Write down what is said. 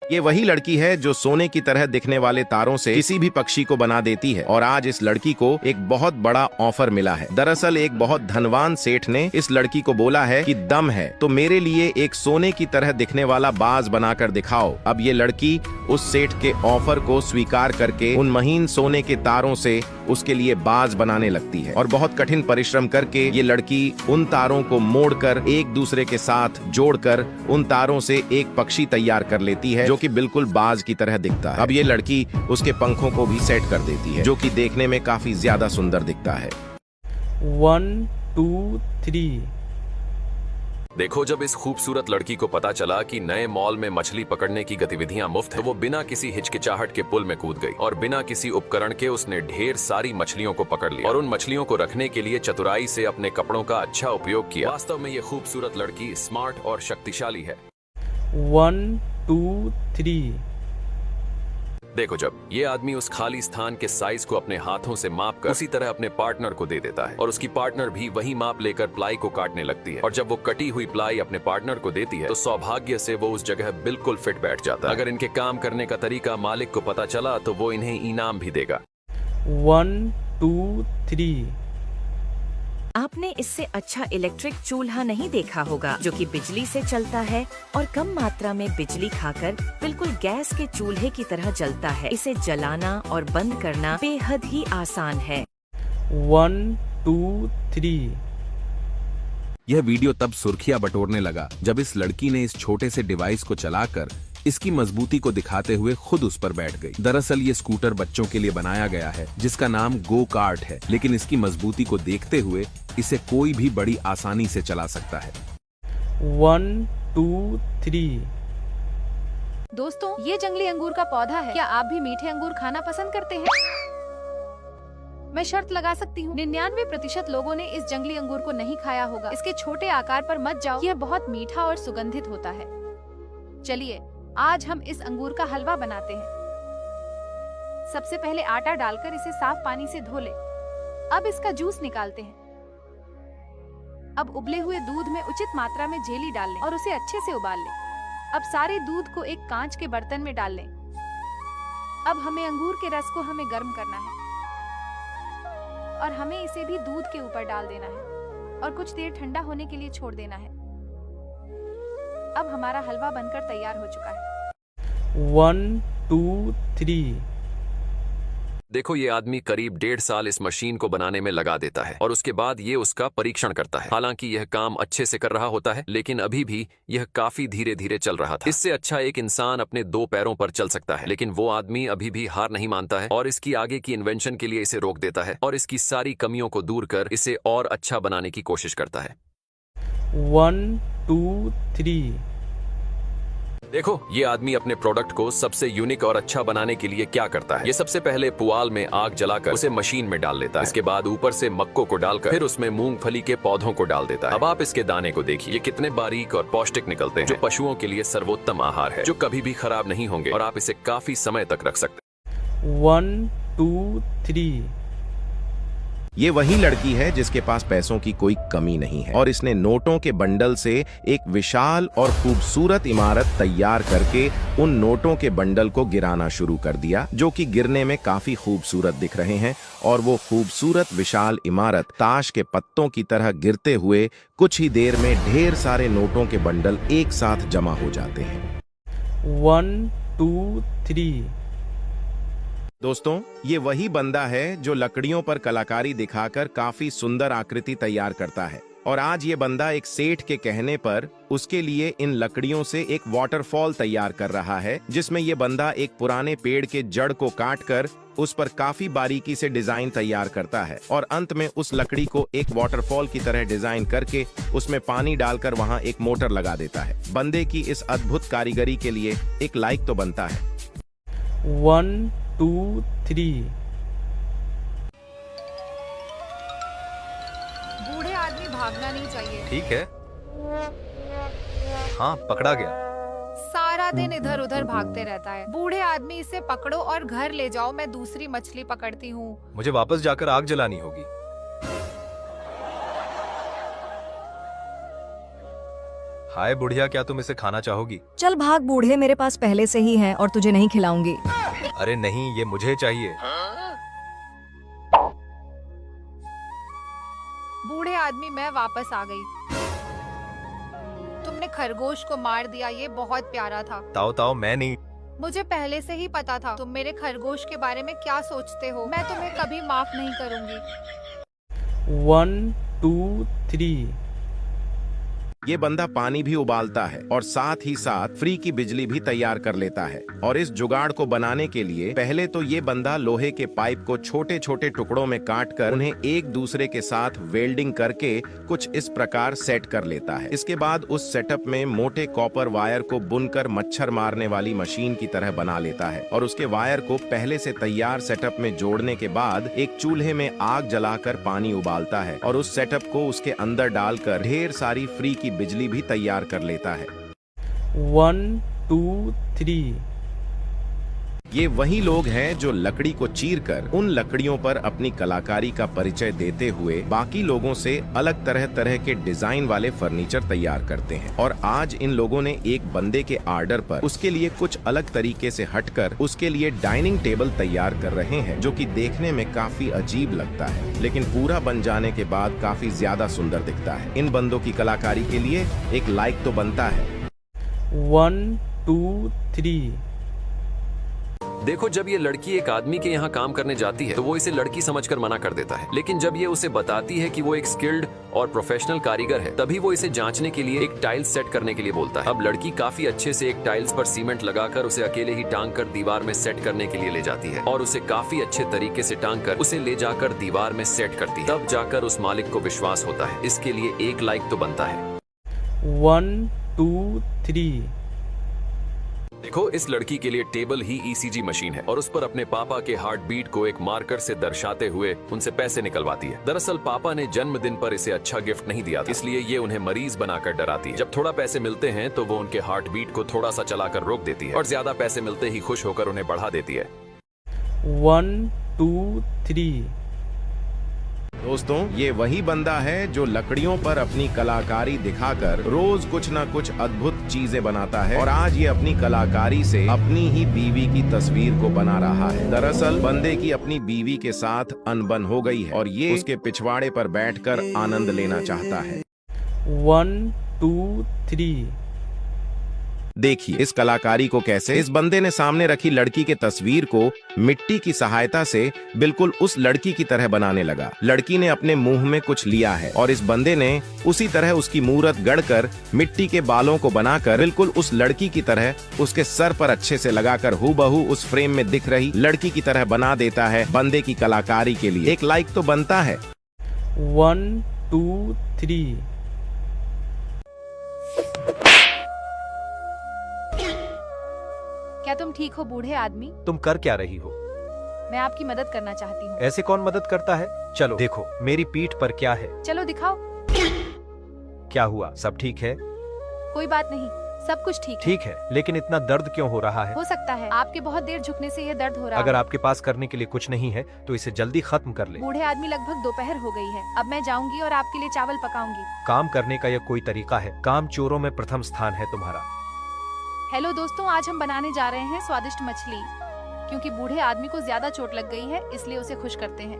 ये वही लड़की है जो सोने की तरह दिखने वाले तारों से किसी भी पक्षी को बना देती है और आज इस लड़की को एक बहुत बड़ा ऑफर मिला है। दरअसल एक बहुत धनवान सेठ ने इस लड़की को बोला है कि दम है तो मेरे लिए एक सोने की तरह दिखने वाला बाज बनाकर दिखाओ। अब ये लड़की उस सेठ के ऑफर को स्वीकार करके उन महीन सोने के तारों से उसके लिए बाज बनाने लगती है और बहुत कठिन परिश्रम करके ये लड़की उन तारों को मोड़कर एक दूसरे के साथ जोड़कर उन तारों से एक पक्षी तैयार कर लेती है जो कि बिल्कुल बाज की तरह दिखता है। अब ये लड़की उसके पंखों को भी सेट कर देती है जो कि देखने में काफी ज्यादा सुंदर दिखता है। 1 2 3। देखो, जब इस खूबसूरत लड़की को पता चला कि नए मॉल में मछली पकड़ने की गतिविधियां मुफ्त है, तो वो बिना किसी हिचकिचाहट के पुल में कूद गई और बिना किसी उपकरण के उसने ढेर सारी मछलियों को पकड़ लिया और उन मछलियों को रखने के लिए चतुराई से अपने कपड़ों का अच्छा उपयोग किया। वास्तव में ये खूबसूरत लड़की स्मार्ट और शक्तिशाली है। 1 2 3। देखो, जब ये आदमी उस खाली स्थान के साइज को अपने हाथों से माप कर उसी तरह अपने पार्टनर को दे देता है और उसकी पार्टनर भी वही माप लेकर प्लाई को काटने लगती है और जब वो कटी हुई प्लाई अपने पार्टनर को देती है तो सौभाग्य से वो उस जगह बिल्कुल फिट बैठ जाता है। अगर इनके काम करने का तरीका मालिक को पता चला तो वो इन्हें इनाम भी देगा। 1 2 3। आपने इससे अच्छा इलेक्ट्रिक चूल्हा नहीं देखा होगा जो कि बिजली से चलता है और कम मात्रा में बिजली खाकर बिल्कुल गैस के चूल्हे की तरह जलता है। इसे जलाना और बंद करना बेहद ही आसान है। 1 2 3। यह वीडियो तब सुर्खियां बटोरने लगा जब इस लड़की ने इस छोटे से डिवाइस को चलाकर इसकी मजबूती को दिखाते हुए खुद उस पर बैठ गई। दरअसल ये स्कूटर बच्चों के लिए बनाया गया है जिसका नाम गो कार्ट है, लेकिन इसकी मजबूती को देखते हुए इसे कोई भी बड़ी आसानी से चला सकता है। 1 2 3। दोस्तों, ये जंगली अंगूर का पौधा है। क्या आप भी मीठे अंगूर खाना पसंद करते हैं? मैं शर्त लगा सकती हूँ 99% लोगों ने इस जंगली अंगूर को नहीं खाया होगा। इसके छोटे आकार पर मत जाओ, यह बहुत मीठा और सुगंधित होता है। चलिए आज हम इस अंगूर का हलवा बनाते हैं। सबसे पहले आटा डालकर इसे साफ पानी से धो लें। अब इसका जूस निकालते हैं। अब उबले हुए दूध में उचित मात्रा में जेली डाल लें और उसे अच्छे से उबाल लें। अब सारे दूध को एक कांच के बर्तन में डाल लें। अब हमें अंगूर के रस को गर्म करना है और हमें इसे भी दूध के ऊपर डाल देना है और कुछ देर ठंडा होने के लिए छोड़ देना है। अब हमारा हलवा बनकर तैयार हो चुका है। 1 2 3। देखो, ये आदमी करीब 1.5 साल इस मशीन को बनाने में लगा देता है और उसके बाद ये उसका परीक्षण करता है। हालांकि यह काम अच्छे से कर रहा होता है लेकिन अभी भी यह काफी धीरे धीरे चल रहा था। इससे अच्छा एक इंसान अपने 2 पैरों पर चल सकता है, लेकिन वो आदमी अभी भी हार नहीं मानता है और इसकी आगे की इन्वेंशन के लिए इसे रोक देता है और इसकी सारी कमियों को दूर कर इसे और अच्छा बनाने की कोशिश करता है। 1 2 3। देखो, ये आदमी अपने प्रोडक्ट को सबसे यूनिक और अच्छा बनाने के लिए क्या करता है। ये सबसे पहले पुआल में आग जलाकर उसे मशीन में डाल लेता है। इसके बाद ऊपर से मक्को को डालकर फिर उसमें मूंगफली के पौधों को डाल देता है। अब आप इसके दाने को देखिए, ये कितने बारीक और पौष्टिक निकलते हैं, जो पशुओं के लिए सर्वोत्तम आहार है, जो कभी भी खराब नहीं होंगे और आप इसे काफी समय तक रख सकते हैं। 1 2 3। ये वही लड़की है जिसके पास पैसों की कोई कमी नहीं है और इसने नोटों के बंडल से एक विशाल और खूबसूरत इमारत तैयार करके उन नोटों के बंडल को गिराना शुरू कर दिया जो कि गिरने में काफी खूबसूरत दिख रहे हैं और वो खूबसूरत विशाल इमारत ताश के पत्तों की तरह गिरते हुए कुछ ही देर में ढेर सारे नोटों के बंडल एक साथ जमा हो जाते हैं। 1 2 3। दोस्तों, ये वही बंदा है जो लकड़ियों पर कलाकारी दिखाकर काफी सुंदर आकृति तैयार करता है और आज ये बंदा एक सेठ के कहने पर उसके लिए इन लकड़ियों से एक वाटरफॉल तैयार कर रहा है जिसमें ये बंदा एक पुराने पेड़ के जड़ को काटकर उस पर काफी बारीकी से डिजाइन तैयार करता है और अंत में उस लकड़ी को एक वाटरफॉल की तरह डिजाइन करके उसमें पानी डालकर वहां एक मोटर लगा देता है। बंदे की इस अद्भुत कारीगरी के लिए एक लाइक तो बनता है। 1 2 3। बूढ़े आदमी भागना नहीं चाहिए। ठीक है, हाँ पकड़ा गया। सारा दिन इधर उधर भागते रहता है। बूढ़े आदमी, इसे पकड़ो और घर ले जाओ, मैं दूसरी मछली पकड़ती हूँ। मुझे वापस जाकर आग जलानी होगी। हाय बुढ़िया, क्या तुम इसे खाना चाहोगी? चल भाग बूढ़े, मेरे पास पहले से ही है और तुझे नहीं खिलाऊंगी। अरे नहीं, ये मुझे चाहिए। बूढ़े आदमी, मैं वापस आ गई। तुमने खरगोश को मार दिया, ये बहुत प्यारा था। ताओ ताओ, मैं नहीं। मुझे पहले से ही पता था तुम मेरे खरगोश के बारे में क्या सोचते हो। मैं तुम्हें कभी माफ नहीं करूंगी। 1 2 3 ये बंदा पानी भी उबालता है और साथ ही साथ फ्री की बिजली भी तैयार कर लेता है। और इस जुगाड़ को बनाने के लिए पहले तो ये बंदा लोहे के पाइप को छोटे छोटे टुकड़ों में काट कर उन्हें एक दूसरे के साथ वेल्डिंग करके कुछ इस प्रकार सेट कर लेता है। इसके बाद उस सेटअप में मोटे कॉपर वायर को बुनकर मच्छर मारने वाली मशीन की तरह बना लेता है और उसके वायर को पहले से तैयार सेटअप में जोड़ने के बाद एक चूल्हे में आग जलाकर पानी उबालता है और उस सेटअप को उसके अंदर डालकर ढेर सारी फ्री की बिजली भी तैयार कर लेता है। 1 2 3 ये वही लोग हैं जो लकड़ी को चीरकर उन लकड़ियों पर अपनी कलाकारी का परिचय देते हुए बाकी लोगों से अलग तरह तरह के डिजाइन वाले फर्नीचर तैयार करते हैं। और आज इन लोगों ने एक बंदे के आर्डर पर उसके लिए कुछ अलग तरीके से हटकर उसके लिए डाइनिंग टेबल तैयार कर रहे हैं, जो कि देखने में काफी अजीब लगता है लेकिन पूरा बन जाने के बाद काफी ज्यादा सुंदर दिखता है। इन बंदों की कलाकारी के लिए एक लाइक तो बनता है। 1 2 3 देखो, जब ये लड़की एक आदमी के यहाँ काम करने जाती है तो वो इसे लड़की समझकर मना कर देता है, लेकिन जब ये उसे बताती है कि वो एक स्किल्ड और प्रोफेशनल कारीगर है तभी वो इसे जांचने के लिए एक टाइल्स सेट करने के लिए बोलता है। अब लड़की काफी अच्छे से एक टाइल्स पर सीमेंट लगाकर उसे अकेले ही टांग कर दीवार में सेट करने के लिए ले जाती है और उसे काफी अच्छे तरीके से टांग कर उसे ले जाकर दीवार में सेट करती है। तब जाकर उस मालिक को विश्वास होता है। इसके लिए एक लाइक तो बनता है। 1 2 3 देखो, इस लड़की के लिए टेबल ही ईसीजी मशीन है और उस पर अपने पापा के हार्ट बीट को एक मार्कर से दर्शाते हुए उनसे पैसे निकलवाती है। दरअसल पापा ने जन्मदिन पर इसे अच्छा गिफ्ट नहीं दिया था, इसलिए ये उन्हें मरीज बनाकर डराती है। जब थोड़ा पैसे मिलते हैं तो वो उनके हार्ट बीट को थोड़ा सा चलाकर रोक देती है और ज्यादा पैसे मिलते ही खुश होकर उन्हें बढ़ा देती है। 1 2 3 दोस्तों, ये वही बंदा है जो लकड़ियों पर अपनी कलाकारी दिखाकर रोज कुछ ना कुछ अद्भुत चीजें बनाता है और आज ये अपनी कलाकारी से अपनी ही बीवी की तस्वीर को बना रहा है। दरअसल बंदे की अपनी बीवी के साथ अनबन हो गई है और ये उसके पिछवाड़े पर बैठकर आनंद लेना चाहता है। 1 2 3 देखिए इस कलाकारी को कैसे। इस बंदे ने सामने रखी लड़की के तस्वीर को मिट्टी की सहायता से बिल्कुल उस लड़की की तरह बनाने लगा। लड़की ने अपने मुंह में कुछ लिया है और इस बंदे ने उसी तरह उसकी मूरत गढ़कर मिट्टी के बालों को बनाकर बिल्कुल उस लड़की की तरह उसके सर पर अच्छे से लगाकर हूबहू उस फ्रेम में दिख रही लड़की की तरह बना देता है। बंदे की कलाकारी के लिए एक लाइक तो बनता है। 1 2 3 क्या तुम ठीक हो बूढ़े आदमी? तुम कर क्या रही हो? मैं आपकी मदद करना चाहती हूँ। ऐसे कौन मदद करता है? चलो देखो मेरी पीठ पर क्या है। चलो दिखाओ। क्या हुआ? सब ठीक है? कोई बात नहीं, सब कुछ ठीक है। ठीक है, लेकिन इतना दर्द क्यों हो रहा है? हो सकता है आपके बहुत देर झुकने से यह दर्द हो रहा अगर है। आपके पास करने के लिए कुछ नहीं है तो इसे जल्दी खत्म कर ले। बूढ़े आदमी, लगभग दोपहर हो गई है। अब मैं जाऊंगी और आपके लिए चावल पकाऊंगी। काम करने का यह कोई तरीका है? काम चोरों में प्रथम स्थान है तुम्हारा। हेलो दोस्तों, आज हम बनाने जा रहे हैं स्वादिष्ट मछली। क्योंकि बूढ़े आदमी को ज्यादा चोट लग गई है इसलिए उसे खुश करते हैं।